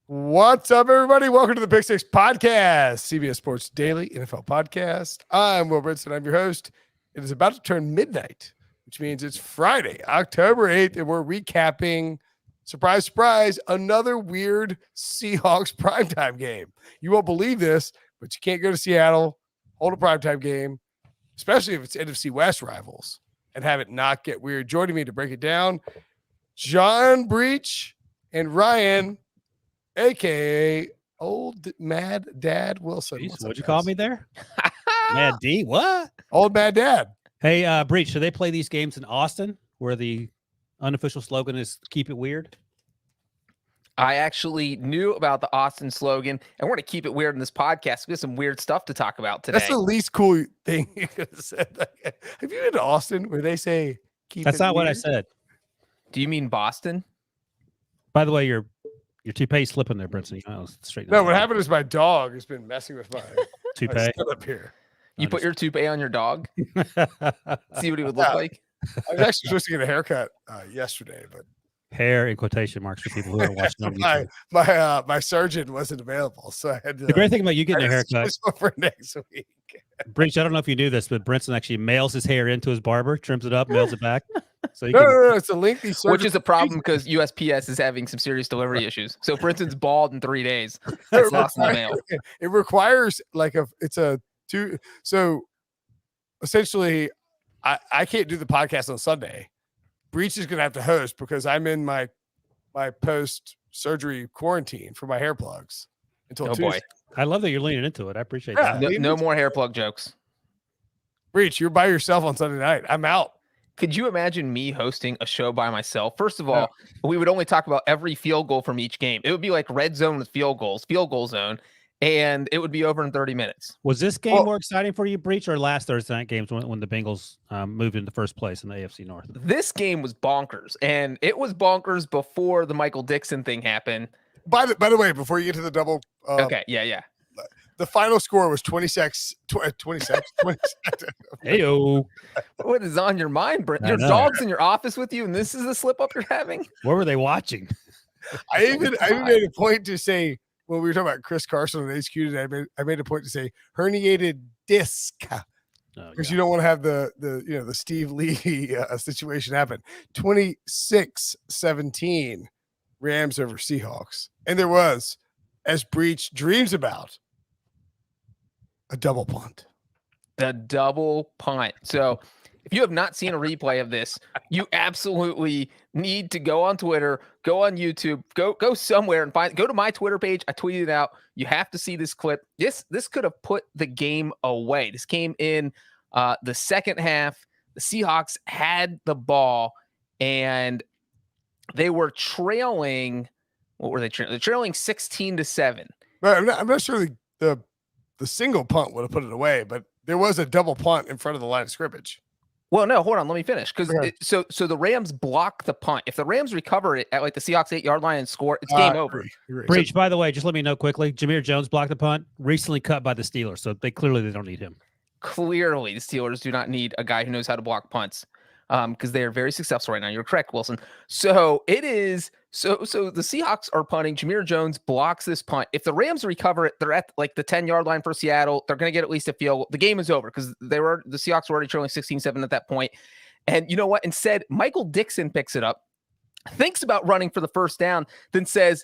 What's up, everybody? Welcome to the Pick Six Podcast, CBS Sports Daily NFL Podcast. I'm Will Brinson. I'm your host. It is about to turn midnight, which means it's Friday, October 8th, and we're recapping, surprise, surprise, another weird Seahawks primetime game. You won't believe this, but you can't go to Seattle, hold a primetime game, especially if it's NFC West rivals, and have it not get weird. Joining me to break it down, John Breech and Ryan, a.k.a. Old Mad Dad Wilson. Jeez, what'd you call me there? Mad D? What? Old Mad Dad. Hey, Breech, so they play these games in Austin where the unofficial slogan is keep it weird? I actually knew about the Austin slogan, and we're going to keep it weird in this podcast. We have some weird stuff to talk about today. That's the least cool thing you could have said. Have you been to Austin where they say keep That's it not weird? what I said. Do you mean Boston? By the way, your toupee slipping there, Brinson. Straighten No, what happened is my dog has been messing with my toupee up here. You put your toupee on your dog? See what he would look like? I was actually supposed to get a haircut yesterday, but hair in quotation marks for people who are watching on YouTube. my surgeon wasn't available, so I had to. The great thing about you getting a haircut for next week. Breech, I don't know if you knew this, but Brinson actually mails his hair into his barber, trims it up, mails it back. So No, it's a lengthy surgery. Which is a problem because USPS is having some serious delivery issues. So Brinson's bald in 3 days. It's lost in the mail. It requires so essentially I can't do the podcast on Sunday. Breech is gonna have to host because I'm in my post surgery quarantine for my hair plugs until Tuesday. Boy. I love that you're leaning into it. I appreciate that. No more hair plug jokes. Breech, you're by yourself on Sunday night. I'm out. Could you imagine me hosting a show by myself? First of all, we would only talk about every field goal from each game. It would be like red zone with field goal zone, and it would be over in 30 minutes. Was this game more exciting for you, Breech, or last Thursday night games when the Bengals moved into first place in the AFC North? This game was bonkers, and it was bonkers before the Michael Dixon thing happened. By the way, before you get to the double, okay, yeah. The final score was 26. Heyo. What is on your mind, Brent? Your dog's in your office with you, and this is the slip up you're having? What were they watching? I even made a point to say when we were talking about Chris Carson on HQ today, I made a point to say herniated disc because you don't want to have the Steve Levy situation happen. 26-17 Rams over Seahawks, and there was, as Breech dreams about, a double punt. The double punt. So if you have not seen a replay of this, you absolutely need to go on Twitter, go on YouTube, go somewhere and go to my Twitter page. I tweeted it out. You have to see this clip. This could have put the game away. This came in the second half. The Seahawks had the ball and they were trailing. What were they trailing? They're trailing 16-7. But I'm not sure the single punt would have put it away, but there was a double punt in front of the line of scrimmage. Well, no, hold on. Let me finish. Because so the Rams block the punt. If the Rams recover it at like the Seahawks 8-yard line and score, it's game over. Breech, by the way, just let me know quickly. Jameer Jones blocked the punt, recently cut by the Steelers. So they don't need him. Clearly, the Steelers do not need a guy who knows how to block punts because they are very successful right now. You're correct, Wilson. So it is. So the Seahawks are punting. Jameer Jones blocks this punt. If the Rams recover it, they're at like the 10-yard line for Seattle. They're going to get at least a field goal. The game is over because the Seahawks were already trailing 16-7 at that point. And you know what? Instead, Michael Dixon picks it up, thinks about running for the first down, then says,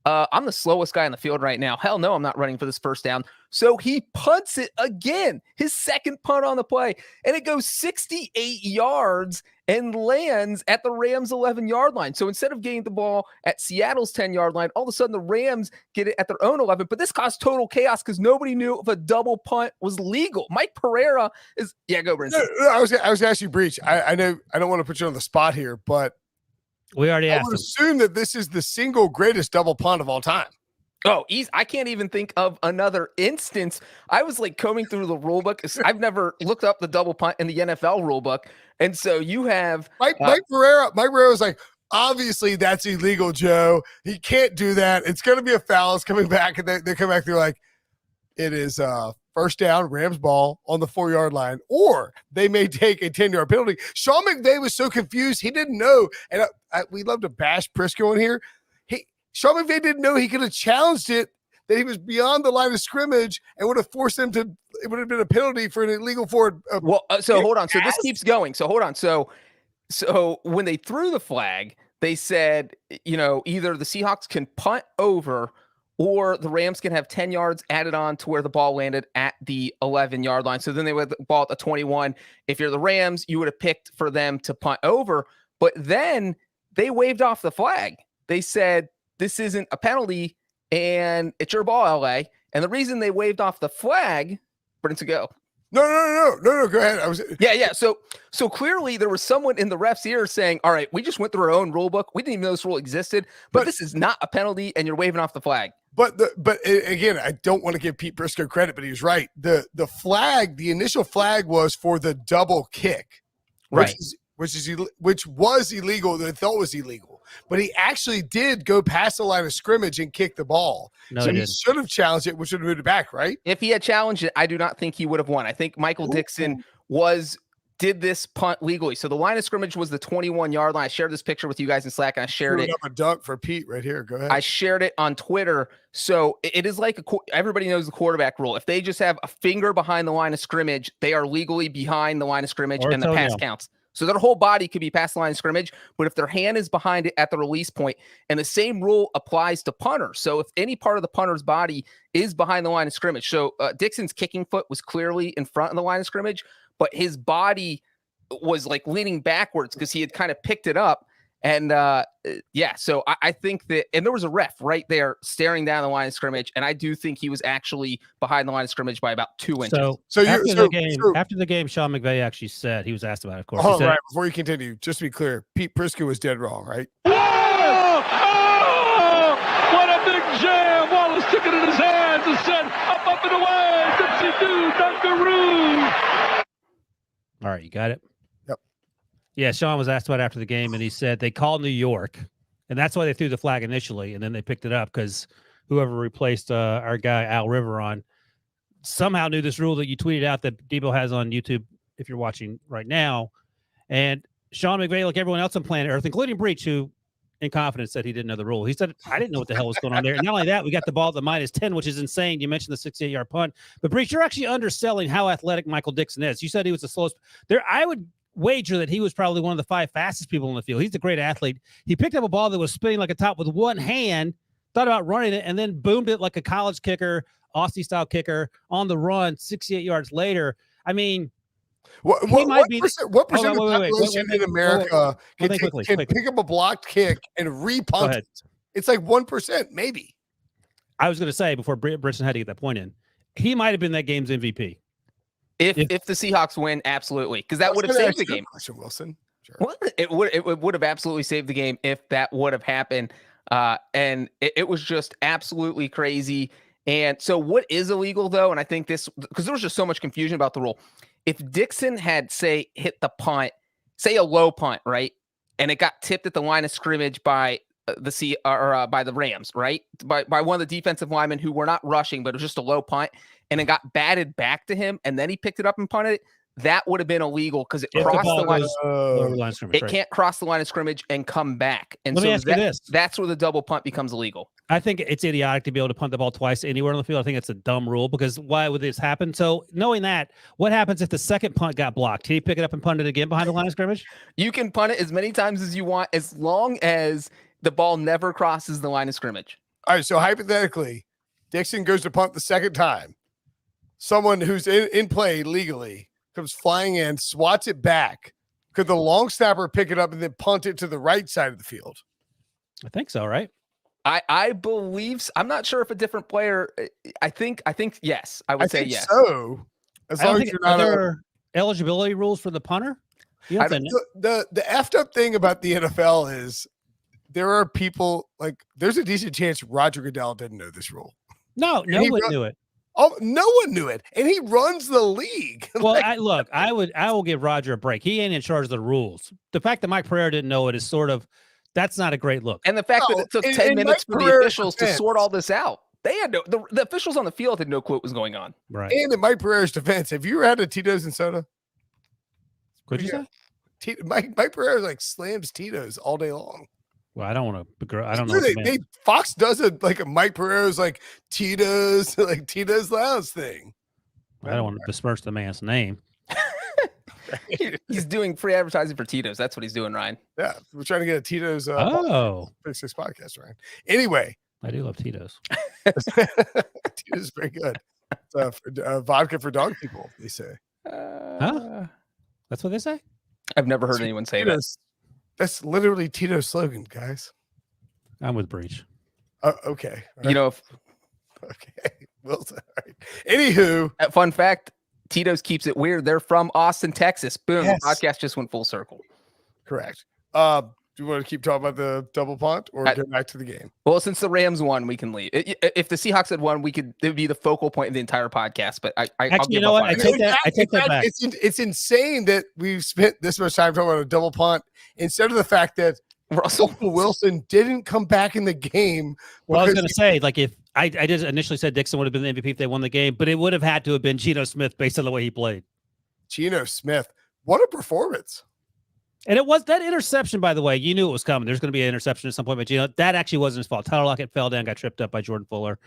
I'm the slowest guy on the field right now. Hell no, I'm not running for this first down. So he punts it again, his second punt on the play, and it goes 68 yards and lands at the Rams' 11-yard line. So instead of getting the ball at Seattle's 10-yard line, all of a sudden the Rams get it at their own 11. But this caused total chaos because nobody knew if a double punt was legal. Mike Pereira is – yeah, go, Brinson. No, I was actually Breech. I know I don't want to put you on the spot here, but we already asked. I would assume that this is the single greatest double punt of all time. Oh, I can't even think of another instance. I was like combing through the rule book. I've never looked up the double punt in the NFL rule book. And so you have Mike Pereira. Mike Pereira was like, obviously that's illegal, Joe. He can't do that. It's going to be a foul. It's coming back. And they come back. They're like, it is first down, Rams ball on the 4-yard line, or they may take a 10-yard penalty. Sean McVay was so confused. He didn't know. And we love to bash Prisco in here. Sean McVay didn't know he could have challenged it, that he was beyond the line of scrimmage and would have forced him to, it would have been a penalty for an illegal forward. So hold on. So this keeps going. So hold on. So when they threw the flag, they said, either the Seahawks can punt over or the Rams can have 10 yards added on to where the ball landed at the 11-yard line. So then they would ball at the 21. If you're the Rams, you would have picked for them to punt over. But then they waved off the flag. They said, this isn't a penalty and it's your ball, LA. And the reason they waved off the flag, Brinson, go. No. Go ahead. Yeah. So clearly there was someone in the ref's ear saying, all right, we just went through our own rule book. We didn't even know this rule existed, but this is not a penalty and you're waving off the flag. But again, I don't want to give Pete Prisco credit, but he was right. The flag, the initial flag was for the double kick, right? Which was illegal. They thought was illegal, but he actually did go past the line of scrimmage and kick the ball. No, so he should have challenged it, which would have moved it back, right? If he had challenged it, I do not think he would have won. I think Michael Dixon did this punt legally. So the line of scrimmage was the 21-yard line. I shared this picture with you guys in Slack, and I shared it. Up a dunk for Pete right here. Go ahead. I shared it on Twitter. So it is like everybody knows the quarterback rule. If they just have a finger behind the line of scrimmage, they are legally behind the line of scrimmage, and the pass counts. So their whole body could be past the line of scrimmage, but if their hand is behind it at the release point, and the same rule applies to punters. So if any part of the punter's body is behind the line of scrimmage, so Dixon's kicking foot was clearly in front of the line of scrimmage, but his body was like leaning backwards because he had kind of picked it up. And so I think that, and there was a ref right there staring down the line of scrimmage, and I do think he was actually behind the line of scrimmage by about 2 inches. So after the game, Sean McVay actually said, he was asked about it, of course. Oh, right. Before you continue, just to be clear, Pete Prisco was dead wrong, right? Oh, what a big jam! Wallace took it in his hands and said, up and away, Dipsy-doo, Dunkaroo. All right, you got it? Yep. Yeah, Sean was asked about it after the game, and he said they called New York, and that's why they threw the flag initially, and then they picked it up because whoever replaced our guy Al Riveron somehow knew this rule that you tweeted out that Debo has on YouTube if you're watching right now. And Sean McVay, like everyone else on planet Earth, including Breech, who in confidence said he didn't know the rule. He said, I didn't know what the hell was going on there. And not only that, we got the ball at the -10, which is insane. You mentioned the 68-yard punt. But Breech, you're actually underselling how athletic Michael Dixon is. You said he was the slowest. I would wager that he was probably one of the 5 fastest people in the field. He's a great athlete. He picked up a ball that was spinning like a top with one hand, thought about running it, and then boomed it like a college kicker, Aussie-style kicker, on the run 68 yards later. I mean, what percent of the population in America can pick up a blocked kick and re-punt it? It's like 1%, maybe. I was going to say, before Brinson had to get that point in, he might have been that game's MVP. If the Seahawks win, absolutely, because that would have saved the game. Question, Wilson. Sure. Well, it would have absolutely saved the game if that would have happened. And it was just absolutely crazy. And so what is illegal, though, and I think this, because there was just so much confusion about the rule. If Dixon had, say, hit the punt, say a low punt, right, and it got tipped at the line of scrimmage by by the Rams, right, by one of the defensive linemen who were not rushing, but it was just a low punt, and it got batted back to him, and then he picked it up and punted it, that would have been illegal because it crossed the line of scrimmage. It can't cross the line of scrimmage and come back. And Let me ask you this. That's where the double punt becomes illegal. I think it's idiotic to be able to punt the ball twice anywhere on the field. I think it's a dumb rule because why would this happen? So knowing that, what happens if the second punt got blocked? Can he pick it up and punt it again behind the line of scrimmage? You can punt it as many times as you want, as long as the ball never crosses the line of scrimmage. All right, so hypothetically, Dixon goes to punt the second time. Someone who's in play legally comes flying in, swats it back. Could the long snapper pick it up and then punt it to the right side of the field? I think so, right? I believe. I'm not sure if a different player. I think yes. I would say yes. So, as long as you're not. Are there eligibility rules for the punter? The effed up thing about the NFL is there are people like there's a decent chance Roger Goodell didn't know this rule. No one knew it. Oh, no one knew it, and he runs the league. Well, I will give Roger a break. He ain't in charge of the rules. The fact that Mike Pereira didn't know it is sort of, that's not a great look. And the fact that it took 10 minutes for the officials to sort all this out. They had the officials on the field had no clue what was going on. Right. And in Mike Pereira's defense, have you ever had a Tito's and soda? What'd you say? Mike Pereira like slams Tito's all day long. Well, I don't want to. I don't know. Really, Fox does a Mike Pereiro's Tito's Tito's Lounge thing. I don't want to besmirch the man's name. He's doing free advertising for Tito's. That's what he's doing, Ryan. Yeah, we're trying to get a Tito's. Big Six podcast, Ryan. Anyway, I do love Tito's. Tito's is very good. Vodka for dog people, they say. That's what they say. I've never heard anyone say that. That's literally Tito's slogan, guys. I'm with Breech. Okay. You know, okay. Wilson. All right. Anywho, fun fact: Tito's keeps it weird. They're from Austin, Texas. Boom. Yes. The podcast just went full circle. Correct. Do you want to keep talking about the double punt or get back to the game? Well, since the Rams won, we can leave. If the Seahawks had won, it would be the focal point of the entire podcast. But actually, you know what? I take that back. It's insane that we've spent this much time talking about a double punt instead of the fact that Russell Wilson didn't come back in the game. Well, I was going to say, if I did initially said Dixon would have been the MVP if they won the game, but it would have had to have been Geno Smith based on the way he played. Geno Smith, what a performance! And it was that interception, by the way. You knew it was coming. There's going to be an interception at some point, but that actually wasn't his fault. Tyler Lockett fell down, got tripped up by Jordan Fuller.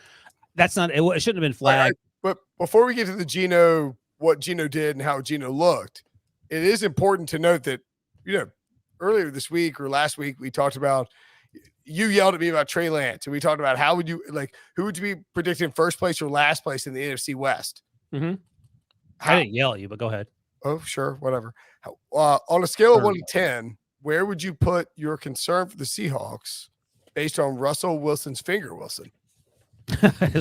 That's not. It shouldn't have been flagged. Right. But before we get to the what Geno did and how Geno looked, it is important to note that earlier this week or last week we talked about. You yelled at me about Trey Lance, and we talked about who would you be predicting first place or last place in the NFC West? Mm-hmm. I didn't yell at you, but go ahead. Oh, sure, whatever. On a scale of 1 to 10, where would you put your concern for the Seahawks based on Russell Wilson's finger, Wilson?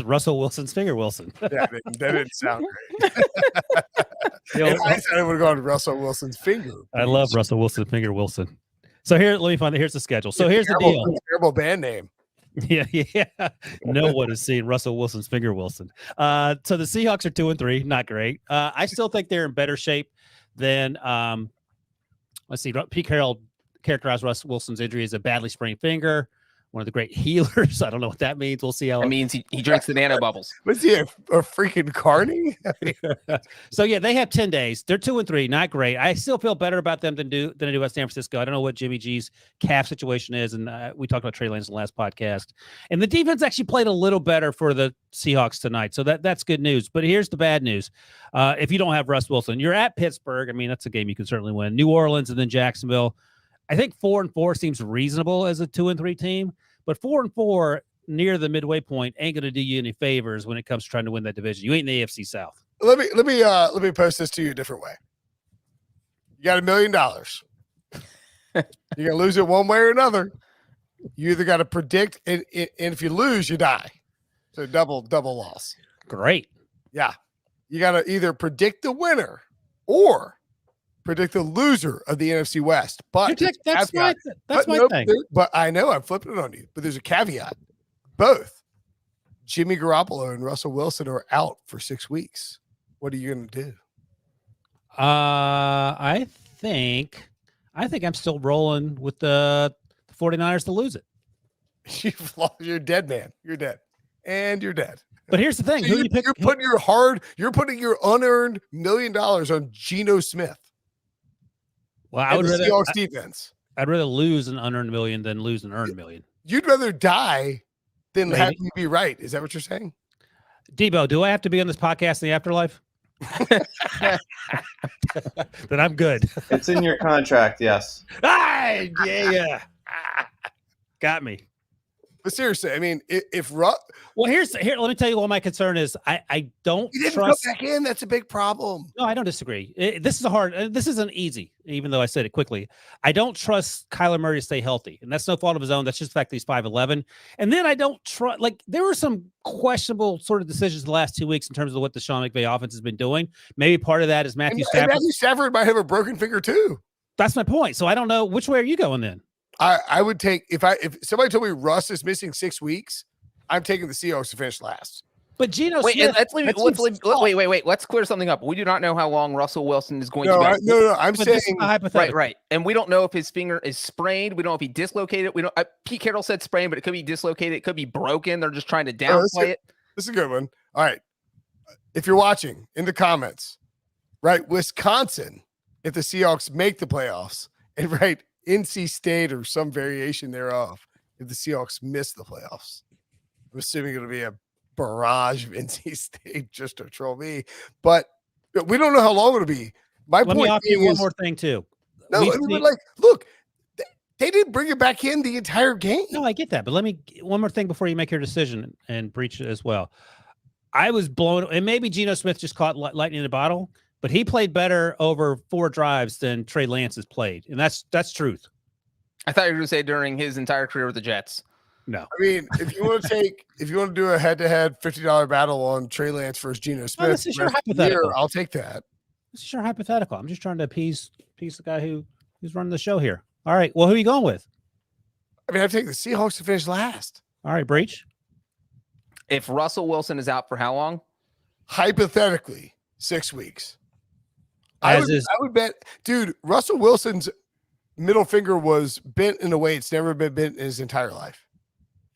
Russell Wilson's finger, Wilson. Yeah, that didn't sound great. I said I would have gone to Russell Wilson's finger. I love Russell Wilson's finger, Wilson. So let me find it. Here's the schedule. So here's the deal. Terrible band name. Yeah. No one has seen Russell Wilson's finger, Wilson. So the Seahawks are 2-3, not great. I still think they're in better shape than let's see. Pete Carroll characterized Russell Wilson's injury as a badly sprained finger. One of the great healers. I don't know what that means. We'll see how it means. He drinks the nano bubbles. Was he a freaking carny? So yeah, they have 10 days. They're 2-3, not great. I still feel better about them than I do about San Francisco. I don't know what Jimmy G's calf situation is, and we talked about Trey Lance in the last podcast. And the defense actually played a little better for the Seahawks tonight, so that's good news. But here's the bad news: if you don't have Russ Wilson, you're at Pittsburgh. I mean, that's a game you can certainly win. New Orleans and then Jacksonville. I think 4-4 seems reasonable as a 2-3 team, but 4-4 near the midway point ain't going to do you any favors when it comes to trying to win that division. You ain't in the AFC South. Let me post this to you a different way. You got $1 million. You're gonna lose it one way or another. You either got to predict, and if you lose, you die. So double loss. Great. Yeah, you got to either predict the winner or predict the loser of the NFC West. But that's my thing. But I know I'm flipping it on you. But there's a caveat. Both Jimmy Garoppolo and Russell Wilson are out for 6 weeks. What are you going to do? I think I'm still rolling with the 49ers to lose it. You're dead, man. You're dead. And you're dead. But here's the thing. So you're putting your unearned $1 million on Geno Smith. Well, I would rather Seahawks defense. I'd rather lose an unearned million than lose an earned million. You'd rather die than have you be right. Is that what you're saying? Debo, do I have to be on this podcast in the afterlife? Then I'm good. It's in your contract, yes. Yeah. Got me. But seriously, I mean, if well, here, let me tell you what my concern is. I don't you didn't trust. Come back in. That's a big problem. No, I don't disagree. This isn't easy, even though I said it quickly. I don't trust Kyler Murray to stay healthy, and that's no fault of his own. That's just the fact that he's 5'11". And then I don't trust. There were some questionable sort of decisions the last 2 weeks in terms of what the Sean McVay offense has been doing. Maybe part of that is Matthew Stafford. Matthew Stafford might have a broken finger too. That's my point. So I don't know which way are you going then. I would take if somebody told me Russ is missing 6 weeks, I'm taking the Seahawks to finish last. But Geno wait, Smith, wait. Let's clear something up. We do not know how long Russell Wilson is going to be. No. I'm saying right. And we don't know if his finger is sprained. We don't know if he dislocated. We don't. Pete Carroll said sprained, but it could be dislocated. It could be broken. They're just trying to downplay it. This is a good one. All right. If you're watching in the comments, right, Wisconsin, if the Seahawks make the playoffs, and right. NC State or some variation thereof if the Seahawks miss the playoffs. I'm assuming it'll be a barrage of NC State just to troll me, but we don't know how long it'll be. Let me offer you one more thing too. No, look, they didn't bring it back in the entire game. No, I get that, but one more thing before you make your decision and Breech as well. I was blown, and maybe Geno Smith just caught lightning in a bottle, but he played better over 4 drives than Trey Lance has played, and that's truth. I thought you were going to say during his entire career with the Jets. No, I mean, if you want to do a head-to-head $50 battle on Trey Lance versus Geno Smith, this is your hypothetical. I'll take that. This is your hypothetical. I'm just trying to appease the guy who's running the show here. All right. Well, who are you going with? I mean, I take the Seahawks to finish last. All right, Breech. If Russell Wilson is out for how long? Hypothetically, 6 weeks. I would bet, dude, Russell Wilson's middle finger was bent in a way it's never been bent in his entire life.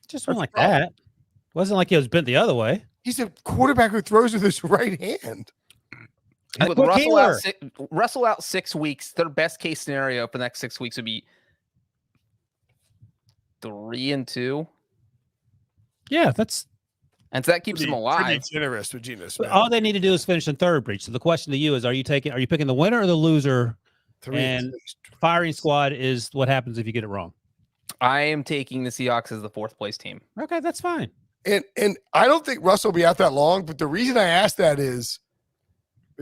Just wasn't like that. Wasn't like he was bent the other way. He's a quarterback who throws with his right hand. With Russell out 6 weeks, their best case scenario for the next 6 weeks would be 3-2. Yeah, and so that keeps him alive. Pretty generous with Geno Smith. All they need to do is finish in third, Breech. So the question to you is: Are you picking the winner or the loser? 3 and firing squad is what happens if you get it wrong. I am taking the Seahawks as the 4th place team. Okay, that's fine. And I don't think Russell will be out that long. But the reason I asked that is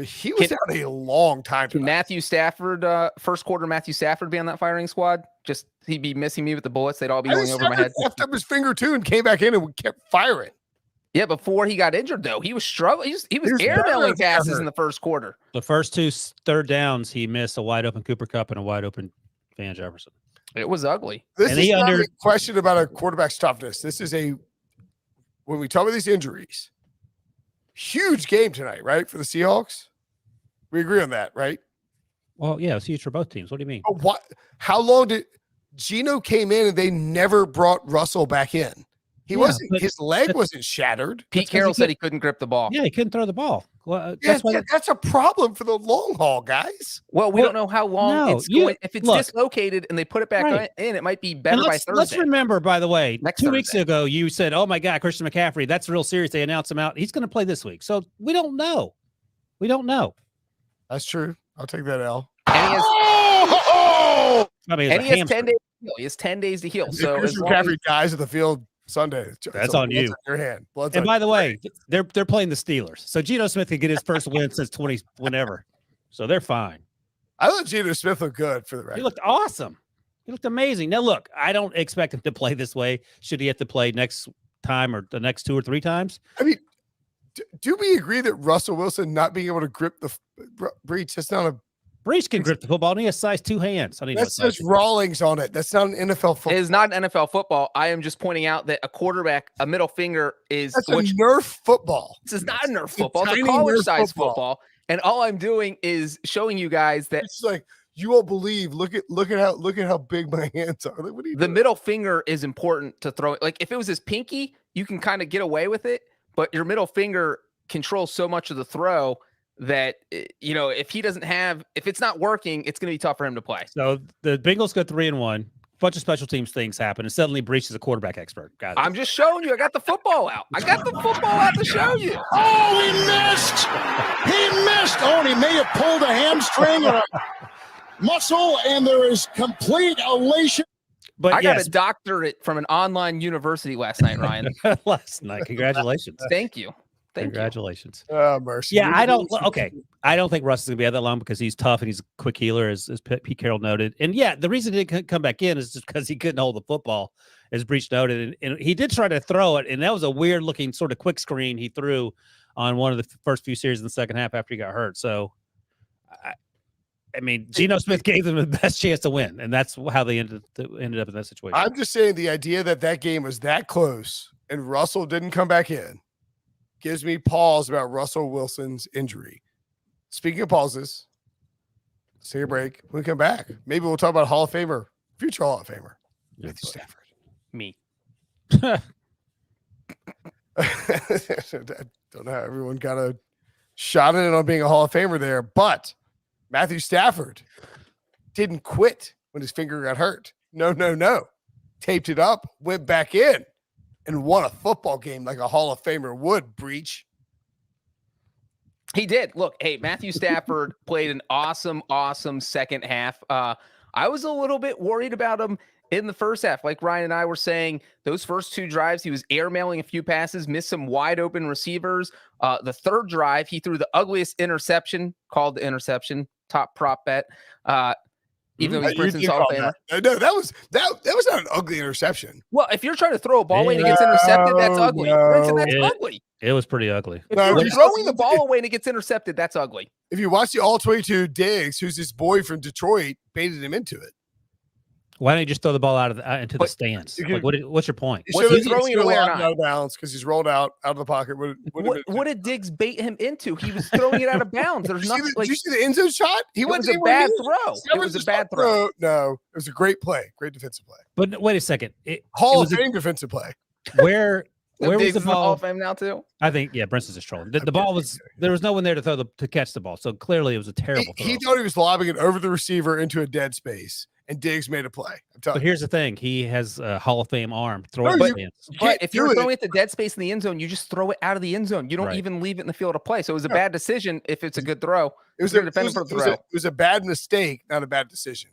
he was out a long time. Can Matthew Stafford, first quarter Matthew Stafford, be on that firing squad? Just he'd be missing me with the bullets. They'd all be going over my head. Left up his finger too and came back in and kept firing. Yeah, before he got injured though, he was struggling. He was airmailing passes in the first quarter. The first 2 third downs, he missed a wide open Cooper Kupp and a wide open Van Jefferson. It was ugly. This is not a question about a quarterback's toughness. This is when we talk about these injuries, huge game tonight, right? For the Seahawks. We agree on that, right? Well, yeah, it's huge for both teams. What do you mean? How long did Geno came in and they never brought Russell back in? His leg wasn't shattered. Pete Carroll said he couldn't grip the ball. Yeah, he couldn't throw the ball. Well, that's a problem for the long haul, guys. Well, we don't know how long it's going. If it's dislocated and they put it back in, it might be better by Thursday. Let's remember, by the way, 2 weeks ago, you said, oh my God, Christian McCaffrey, that's real serious. They announced him out. He's going to play this week. So we don't know. That's true. I'll take that L. And he has 10 days to heal. He has 10 days to heal. So Christian McCaffrey dies at the field Sunday. That's on you. Your hand. And by the way, they're playing the Steelers. So Geno Smith could get his first win since 20 whenever. So they're fine. I thought Geno Smith looked good for the record. He looked awesome. He looked amazing. Now look, I don't expect him to play this way. Should he have to play next time or the next 2 or 3 times? I mean, do we agree that Russell Wilson not being able to grip the Breech, that's not a Breech can grip the football and he has size 2 hands. That says Rawlings on it. That's not an NFL football. It is not an NFL football. I am just pointing out that a quarterback, a middle finger is a Nerf football. This is not a Nerf football. It's a college size football. And all I'm doing is showing you guys that it's like you won't believe. Look at how big my hands are. Like, what are you doing? Middle finger is important to throw it. Like if it was his pinky, you can kind of get away with it, but your middle finger controls so much of the throw that, if it's not working, it's going to be tough for him to play. So the Bengals go 3-1. Bunch of special teams things happen, and suddenly Breech is a quarterback expert. Got it. I'm just showing you. I got the football out. To show you. Oh, he missed. Oh, and he may have pulled a hamstring or a muscle, and there is complete elation. But I got a doctorate from an online university last night, Ryan. Last night. Congratulations. Thank you. Congratulations. Oh, mercy. Yeah, I don't think Russ is going to be out that long because he's tough and he's a quick healer, as Pete Carroll noted. And yeah, the reason he didn't come back in is just because he couldn't hold the football, as Breech noted. And he did try to throw it, and that was a weird looking sort of quick screen he threw on one of the first few series in the second half after he got hurt. So, I mean, Geno Smith gave them the best chance to win, and that's how they ended up in that situation. I'm just saying the idea that game was that close and Russell didn't come back in gives me pause about Russell Wilson's injury. Speaking of pauses, let's take a break. When we come back, maybe we'll talk about Hall of Famer, future Hall of Famer, Matthew Stafford. Me. I don't know how everyone got a shot at it on being a Hall of Famer there, but Matthew Stafford didn't quit when his finger got hurt. No. Taped it up, went back in, and won a football game like a Hall of Famer would. Breech. He did. Look, hey, Matthew Stafford played an awesome second half. I was a little bit worried about him in the first half. Like Ryan and I were saying, those first 2 drives, he was airmailing a few passes, missed some wide open receivers. The third drive, he threw the ugliest interception, called the interception, top prop bet. Even though he's Brinson's Hall of Famer. No, that was not an ugly interception. Well, if you're trying to throw a ball away and it gets intercepted, that's ugly. Brinson, that's ugly. It was pretty ugly. If you're throwing the ball away and it gets intercepted, that's ugly. If you watch the All-22 Diggs, who's this boy from Detroit, baited him into it. Why don't you just throw the ball out of into the stands? Like, what's your point? Was he throwing it away or not? Out of bounds because he's rolled out of the pocket. What did Diggs bait him into? He was throwing it out of bounds. There's nothing. Did you see the end zone shot? It was a bad throw. It was a bad throw. No, it was a great play, great defensive play. But wait a second, Hall of Fame defensive play. Where was the ball? Hall of Fame now too. I think Brinson's just trolling. The ball was there was no one there to catch the ball, so clearly it was a terrible throw. He thought he was lobbing it over the receiver into a dead space. And Diggs made a play. But here's the thing: he has a Hall of Fame arm. But if you're throwing it to dead space in the end zone, you just throw it out of the end zone. You don't even leave it in the field of play. So it was a bad decision. If it's a good throw, it was a bad mistake, not a bad decision.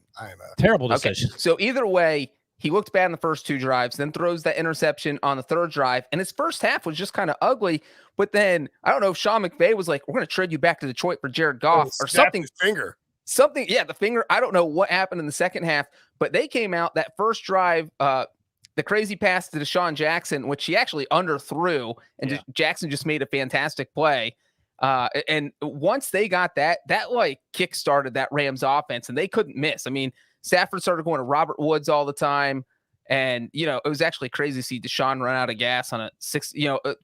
Terrible decision. Okay. So either way, he looked bad in the first 2 drives, then throws that interception on the third drive, and his first half was just kind of ugly. But then I don't know if Sean McVay was like, "We're going to trade you back to Detroit for Jared Goff" or something. The finger. I don't know what happened in the second half, but they came out that first drive, the crazy pass to Deshaun Jackson, which he actually underthrew, and Jackson just made a fantastic play. And once they got that like kick-started that Rams offense, and they couldn't miss. I mean, Stafford started going to Robert Woods all the time. And, it was actually crazy to see Deshaun run out of gas on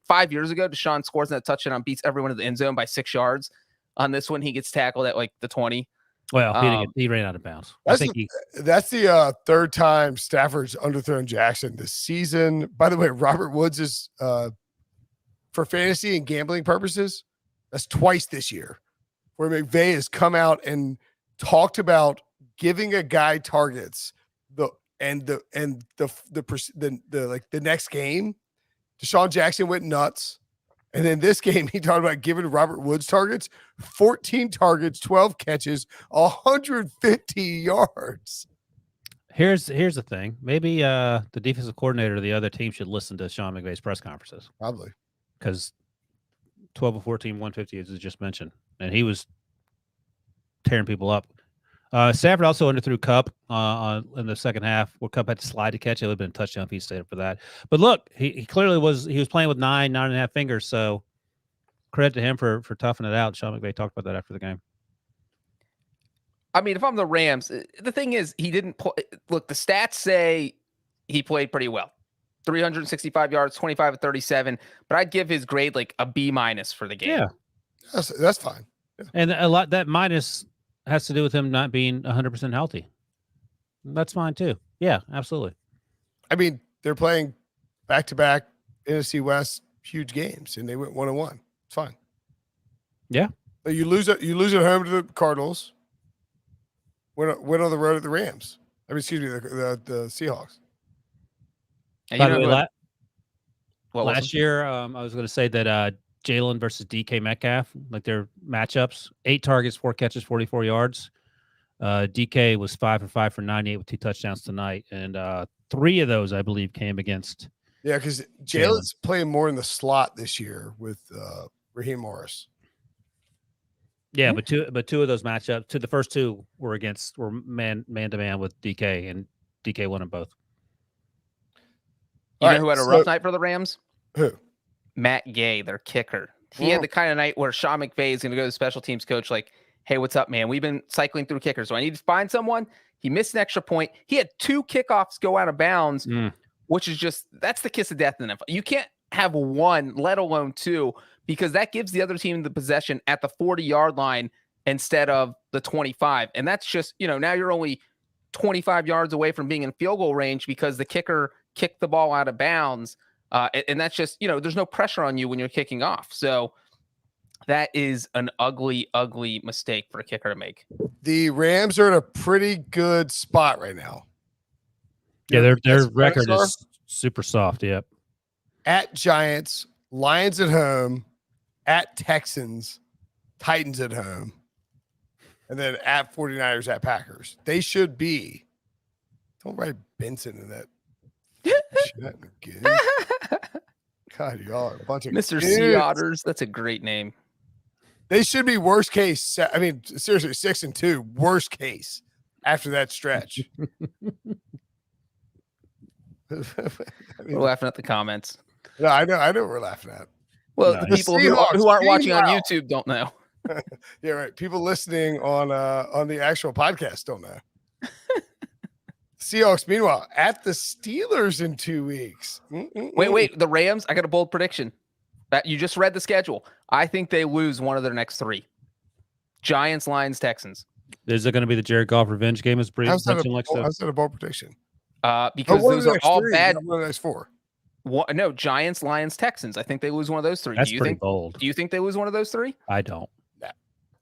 5 years ago, Deshaun scores in that touchdown, beats everyone in the end zone by 6 yards. On this one, he gets tackled at like the 20. Well, he ran out of bounds. That's the third time Stafford's underthrown Jackson this season. By the way, Robert Woods is for fantasy and gambling purposes, that's twice this year, where McVay has come out and talked about giving a guy targets the next game. Deshaun Jackson went nuts. And then this game, he talked about giving Robert Woods targets, 14 targets, 12 catches, 150 yards. Here's the thing. Maybe the defensive coordinator of the other team should listen to Sean McVay's press conferences. Probably. Because 12 of 14, 150, as just mentioned. And he was tearing people up. Stafford also underthrew Kupp in the second half, where Kupp had to slide to catch it. It would have been a touchdown if he stayed up for that. But look, he clearly was playing with 9.5 fingers. So credit to him for toughing it out. Sean McVay talked about that after the game. I mean, if I'm the Rams, the thing is, he didn't play. Look, the stats say he played pretty well. 365 yards, 25 of 37. But I'd give his grade like a B- for the game. Yeah, that's fine. Yeah. And a lot that minus has to do with him not being 100% healthy. That's fine too. Yeah, absolutely. I mean, they're playing back-to-back NFC West huge games, and they went 1-1. It's fine. Yeah. You lose at home to the Cardinals. Win on the road at the Rams. I mean, excuse me, the Seahawks. By the way, last year, I was going to say that Jalen versus DK Metcalf, like their matchups, 8 targets, 4 catches, 44 yards. DK was 5 for 5 for 98 with 2 touchdowns tonight, and 3 of those, I believe, came against. Yeah, because Jalen's playing more in the slot this year with Raheem Morris. Yeah, but two of those matchups, the first 2 were man to man with DK, and DK won them both. You know who had a rough night for the Rams? Who? Matt Gay, their kicker. He had the kind of night where Sean McVay is going to go to the special teams coach like, "Hey, what's up, man? We've been cycling through kickers. So I need to find someone." He missed an extra point. He had 2 kickoffs go out of bounds, which is that's the kiss of death in the NFL. You can't have 1, let alone 2, because that gives the other team the possession at the 40-yard line instead of the 25. And that's just, now you're only 25 yards away from being in field goal range because the kicker kicked the ball out of bounds. And that's just, there's no pressure on you when you're kicking off. So That is an ugly, ugly mistake for a kicker to make. The Rams are in a pretty good spot right now. Yeah, their That's record Venator. is super soft. Yep. At Giants, Lions at home, at Texans, Titans at home, and then at 49ers, at Packers. They should be. Don't write Brinson in that. Shit, again. God, y'all are a bunch of Mr. dudes. Sea Otters. That's a great name. They should be worst case. I mean, seriously, 6-2, worst case after that stretch. I mean, We're laughing at the comments. no, I know what we're laughing at. Well, No, the the people Seahawks, who aren't watching on meanwhile. YouTube don't know. Yeah, right. People listening on the actual podcast don't know. Seahawks, meanwhile, at the Steelers in 2 weeks. Wait. The Rams, I got a bold prediction. You just read the schedule. I think they lose one of their next 3. Giants, Lions, Texans. Is it going to be the Jared Goff revenge game? As How's that Brinson a bold prediction? Because Oh, one of those the are next all 3, bad. not one of the next 4. No, Giants, Lions, Texans. I think they lose one of those 3. That's Do you pretty think? bold. Do you think they lose one of those 3? I don't.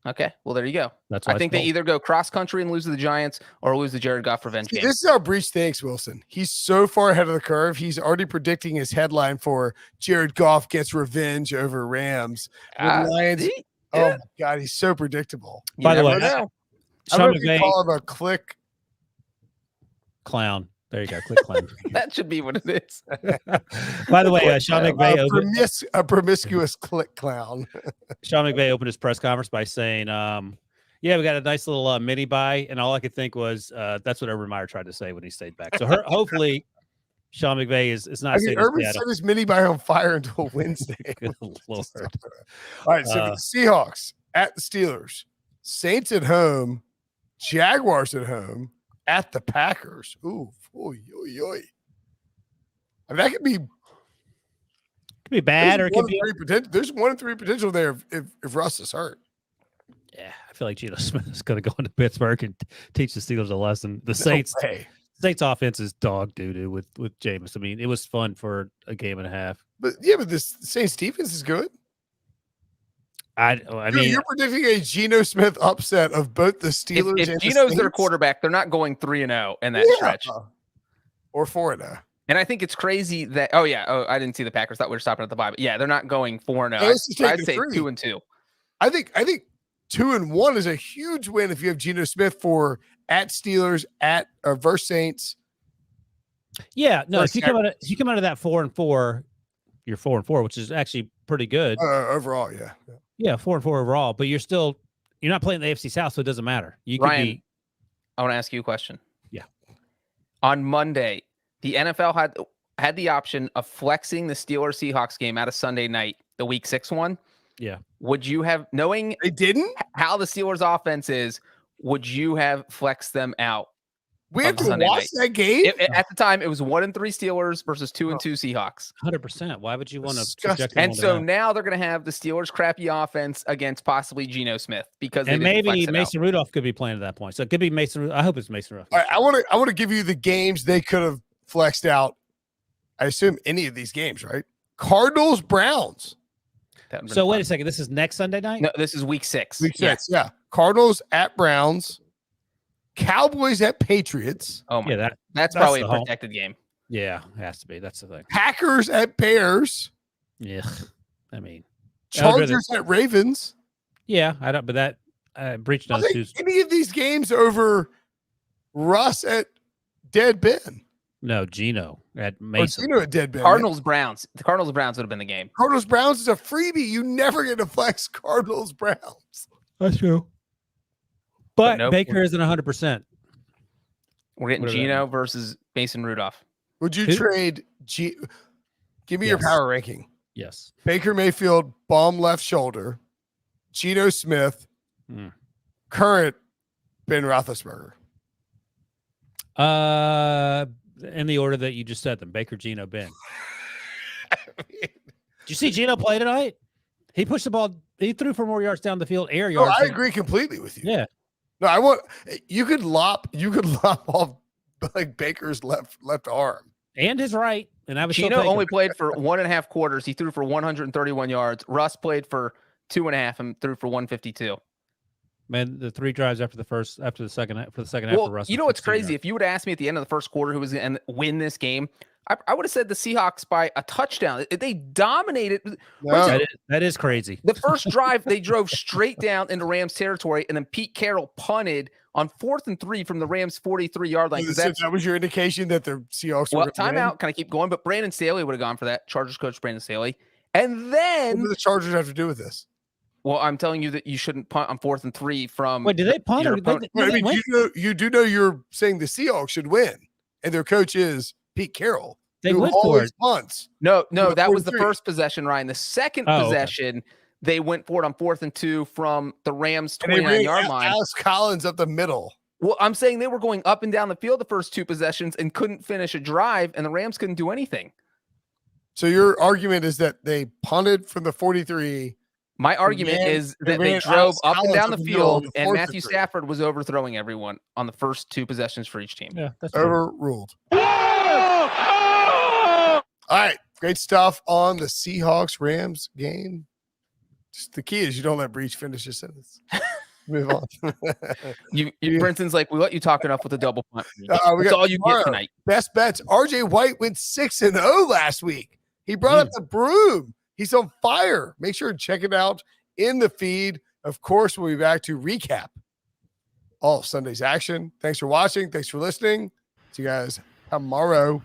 Okay, well there you go. That's I think they either go cross country and lose to the Giants or lose the Jared Goff revenge See, game. this is how Breech thinks, Wilson. He's so far ahead of the curve. He's already predicting his headline for Jared Goff gets revenge over Rams. With Lions. See? Oh, Yeah. my God. He's so predictable. You By the never way, know. I Sean don't know if you McVay, call him a click. clown. There you go. Click clown. That should be what it is. By the way, Sean McVay A promiscuous click clown. Sean McVay opened his press conference by saying, yeah, we got a nice little mini buy. And all I could think was that's what Urban Meyer tried to say when he stayed back. So hopefully Sean McVay is not I mean, saying Urban set his mini buy on fire until Wednesday. Good Lord. All right, so the Seahawks at the Steelers, Saints at home, Jaguars at home, at the Packers. Ooh, oy, oy, oy. I mean, that could be Could be bad or it could be. There's 1 in 3 potential there if Russ is hurt. Yeah, I feel like Geno Smith is going to go into Pittsburgh and teach the Steelers a lesson. The No Saints way. offense is dog doo-doo with Jameis. I mean, it was fun for a game and a half. But yeah, but this Saints defense is good. I mean, You're predicting a Geno Smith upset of both the Steelers If and Geno's the their Saints? quarterback, they're not going 3-0 in that stretch. Or 4-0. And I think it's crazy that I didn't see the Packers. Thought we were stopping at the bye, but yeah, they're not going 4-0. Let's just take I'd the say 3. 2-2. I think 2-1 is a huge win if you have Geno Smith for at Steelers at versus Saints. yeah, no. Versus If you come out of that 4-4, you're 4-4, which is actually pretty good. Overall, yeah. Yeah, 4-4 overall. But you're not playing the AFC South, so it doesn't matter. You could Ryan, be. I want to ask you a question. Yeah. On Monday, the NFL had the option of flexing the Steelers Seahawks game out of Sunday night, the Week 6 one. Yeah. Would you have, knowing They didn't? how the Steelers offense is, would you have flexed them out? We have On to Sunday watch night. that game? At the time, it was 1-3 Steelers versus 2-2 Seahawks. 100%. Why would you want to Disgusting. subject them And onto so that? now they're going to have the Steelers' crappy offense against possibly Geno Smith because they And didn't flex maybe it out. Mason Rudolph could be playing at that point. So it could be Mason. I hope it's Mason Rudolph. All right, I want to give you the games they could have flexed out. I assume any of these games, right? Cardinals, Browns. That would've been So wait fun. a second. This is next Sunday night? No, this is Week 6. Week 6, yeah. Cardinals at Browns. Cowboys at Patriots. Oh my, Yeah, that's that's probably a the home. protected game. Yeah, it has to be. That's the thing. Packers at Bears. Yeah. I mean, Chargers at Ravens. yeah, I don't, but that Breech I knows think who's. any of these games over Russ at Dead Ben. No, Geno at Or Mason. Geno at Dead Ben. Cardinals Browns. The Cardinals Browns would have been the game. Cardinals Browns is a freebie. You never get to flex Cardinals Browns. That's true. But nope. Baker isn't 100%. We're getting What does that Geno versus Mason Rudolph. Would you Who? trade Give me your Yes. power ranking. Yes. Baker Mayfield, bomb left shoulder. Geno Smith, Hmm. current Ben Roethlisberger. In the order that you just said them, Baker, Geno, Ben. Did you see Geno play tonight? He pushed the ball. He threw for more yards down the field, air No, yards. I agree completely with you. Yeah. No, I want you could lop off like Baker's left arm. And his right. And I was Geno only played for 1.5 quarters. He threw for 131 yards. Russ played for 2.5 and threw for 152. Man, the 3 drives after the second half for Well, Russell. you know what's 16 crazy? yards. If you would ask me at the end of the first quarter who was going to win this game, I would have said the Seahawks by a touchdown. They dominated. No. That is crazy. The first drive, they drove straight down into Rams territory, and then Pete Carroll punted on 4th and 3 from the Rams 43-yard line. So that was your indication that the Seahawks Well, were going to timeout. Can I keep going? But Brandon Staley would have gone for that. Chargers coach Brandon Staley. And then What do the Chargers have to do with this? well, I'm telling you that you shouldn't punt on 4th and 3 from Wait, did they punt? your Or opponent. I mean, you do know you're saying the Seahawks should win, and their coach is Pete Carroll. They who went for always it. punts. No, the that was the 43. first possession, Ryan. The second Oh, okay. possession, they went for it on 4th and 2 from the Rams And they ran 29-yard line. Alex Collins up the middle. Well, I'm saying they were going up and down the field the first 2 possessions and couldn't finish a drive, and the Rams couldn't do anything. So your argument is that they punted from the 43. My argument is that they ran drove Alex up and Collins down up the the middle on field, the and 4th Matthew and 3. Stafford was overthrowing everyone on the first 2 possessions for each team. Yeah, that's true. Overruled. Whoa! Oh! All right. Great stuff on the Seahawks Rams game. Just the key is you don't let Breech finish your sentence. Move on. You Yeah. Brinson's like, we let you talk enough with the double punt. We That's got all you tomorrow. get tonight. Best bets. RJ White went 6-0 last week. He brought up the broom. He's on fire. Make sure to check it out in the feed. Of course, we'll be back to recap all of Sunday's action. Thanks for watching. Thanks for listening. See you guys tomorrow.